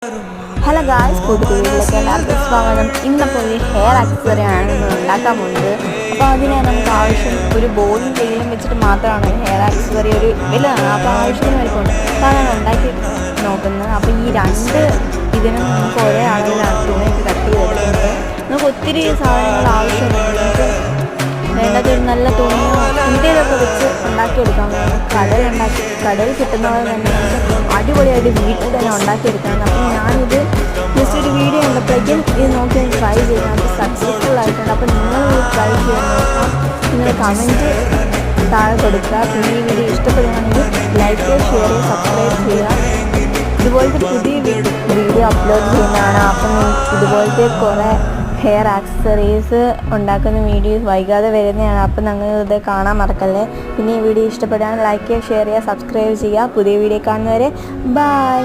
Hello guys, പുതിയ വീട്ടിലേക്ക് എല്ലാവർക്കും സ്വാഗതം. ഇന്നിപ്പോൾ ഒരു ഹെയർ ആക്സസറി ആണ് നമ്മൾ ഉണ്ടാക്കാൻ പോകുന്നത്. അപ്പോൾ അതിനെ നമുക്ക് ആവശ്യം ഒരു ബോളും തേയിലും വെച്ചിട്ട് മാത്രമാണ് ഹെയർ ആക്സസറി ഒരു വലുതാണ്. അപ്പോൾ ആവശ്യത്തിന് വലിപ്പമുണ്ട്. അതാണ് ഉണ്ടാക്കി നോക്കുന്നത്. അപ്പോൾ ഈ രണ്ട് ഇതിനും നമുക്ക് ഒരേ അളവിലാണ് തുണിയൊക്കെ കട്ട് ചെയ്തെടുക്കുന്നത്. നമുക്ക് ഒത്തിരി സാധനങ്ങൾ ആവശ്യമുണ്ട്. നമുക്ക് വേണ്ടത് ഒരു നല്ല തുണിയോ ഇന്ത്യയിലൊക്കെ വെച്ച് ഉണ്ടാക്കിയെടുക്കാം. കടയിൽ കിട്ടുന്ന പോലെ തന്നെ നമുക്ക് അടിപൊളിയായിട്ട് വീട്ടിൽ തന്നെ ഉണ്ടാക്കിയെടുക്കാം. അപ്പം ഞാനിത് ജസ്റ്റ് ഒരു വീഡിയോ കണ്ടപ്പോഴേക്കും ഇത് നോക്കി ട്രൈ ചെയ്യാം. അത് സക്സസ്ഫുൾ ആയിട്ടുണ്ട്. അപ്പം നിങ്ങൾ ട്രൈ ചെയ്യാൻ നോക്കാം. നിങ്ങൾ കമൻറ്റ് താഴെ കൊടുക്കുക. പിന്നെ ഈ വീഡിയോ ഇഷ്ടപ്പെടുകയാണെങ്കിൽ ലൈക്ക് ചെയ്യുക, ഷെയർ ചെയ്യുക, സബ്സ്ക്രൈബ് ചെയ്യുക. ഇതുപോലത്തെ പുതിയ വീഡിയോ അപ്ലോഡ് ചെയ്യുന്നതാണ്. അപ്പം ഇതുപോലത്തെ കുറേ ഹെയർ ആക്സസറീസ് ഉണ്ടാക്കുന്ന വീഡിയോസ് വൈകാതെ വരുന്നതാണ്. അപ്പം നിങ്ങൾ ഇത് കാണാൻ മറക്കല്ലേ. പിന്നെ ഈ വീഡിയോ ഇഷ്ടപ്പെടാൻ ലൈക്ക് ചെയ്യുക, ഷെയർ ചെയ്യുക, സബ്സ്ക്രൈബ് ചെയ്യുക. പുതിയ വീഡിയോ കാണുന്നവരെ ബൈ.